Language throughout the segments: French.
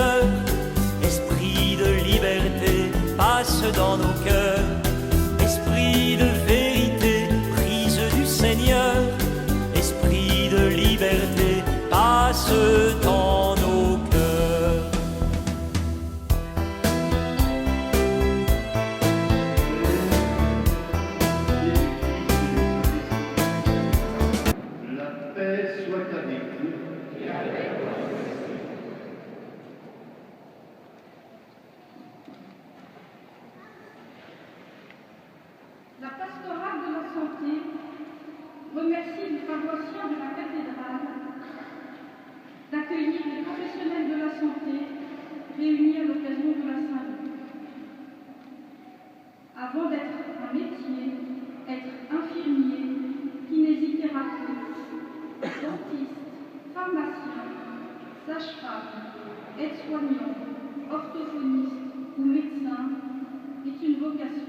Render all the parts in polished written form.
Seigneur. Esprit de liberté, passe dans nos cœurs. Esprit de vérité, prise du Seigneur. Esprit de liberté, passe dans nos cœurs. La paix soit avec vous. La pastorale de la santé remercie les paroissiens de la cathédrale d'accueillir les professionnels de la santé réunis à l'occasion de la Saint-Luc. Avant d'être un métier, être infirmier, kinésithérapeute, dentiste, pharmacien, sage-femme, aide-soignant, orthophoniste ou médecin est une vocation.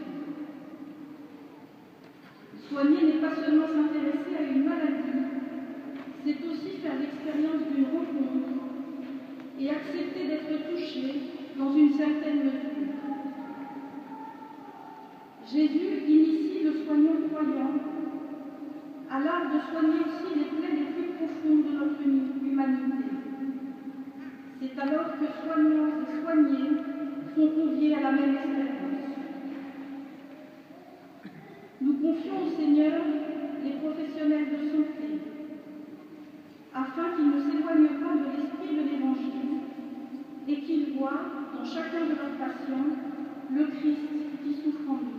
Soigner n'est pas seulement s'intéresser à une maladie, c'est aussi faire l'expérience d'une rencontre et accepter d'être touché dans une certaine mesure. Jésus initie le soignant croyant à l'art de soigner aussi les plaies les plus profondes de notre humanité. C'est alors que soignants et soignés sont conviés à la même expérience. Nous confions au Seigneur les professionnels de santé, afin qu'ils ne s'éloignent pas de l'esprit de l'Évangile et qu'ils voient dans chacun de leurs patients le Christ qui souffre en nous.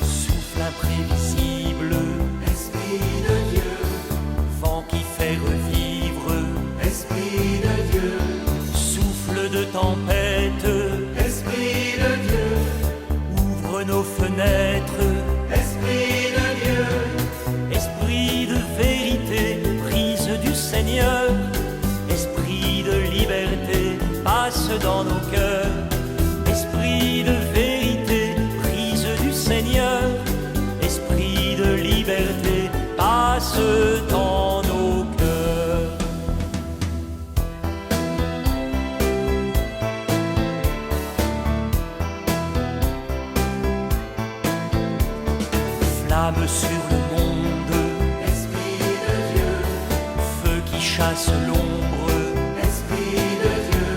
Souffle imprévisible, Esprit de Dieu, vent qui fait revivre, Esprit de Dieu, souffle de tempête, Esprit de Dieu, ouvre nos fenêtres. Esprit de Dieu, Esprit de vérité, prise du Seigneur. Esprit de liberté, passe dans nos cœurs. Esprit de vérité, prise du Seigneur. Esprit de liberté, passe dans nos cœurs. Flamme sur le monde, Esprit de Dieu, feu qui chasse l'ombre, Esprit de Dieu,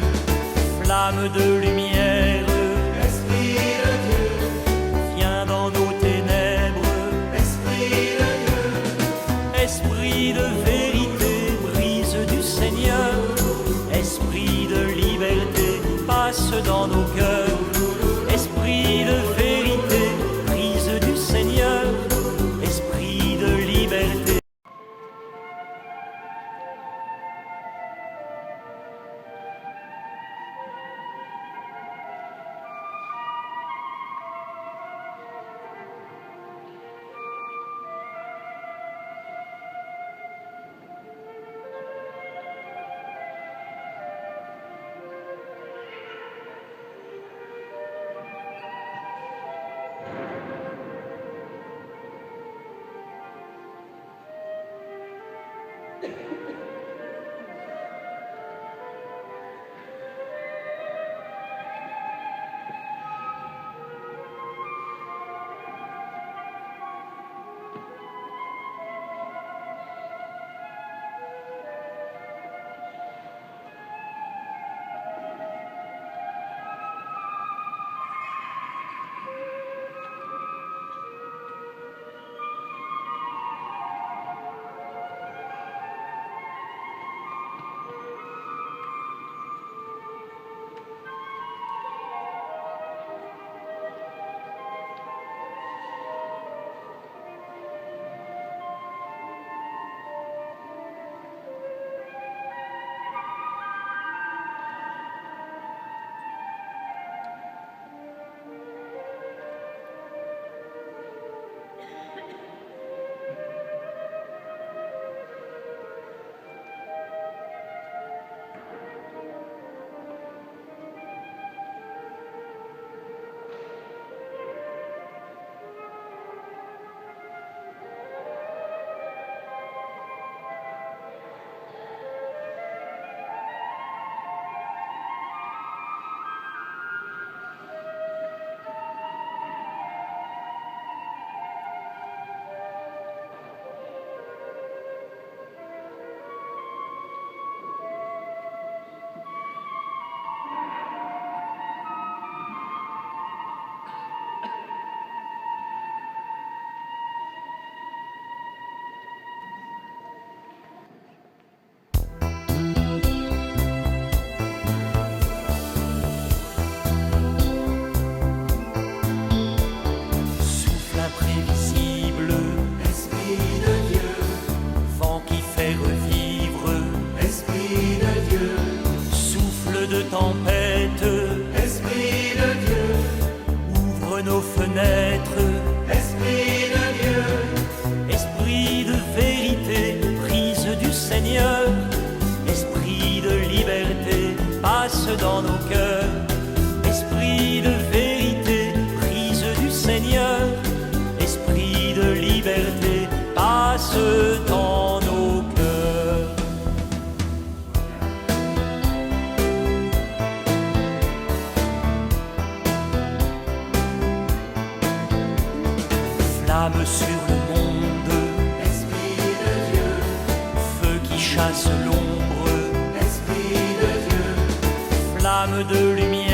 flamme de lumière, Esprit de Dieu, viens dans nos ténèbres. Esprit de Dieu, Esprit de vérité, brise du Seigneur. Esprit de liberté, passe dans nos cœurs. Esprit de vérité, brise du Seigneur. Esprit de liberté. sur le monde. Esprit de Dieu, Feu qui chasse l'ombre, Esprit de Dieu, flamme de lumière.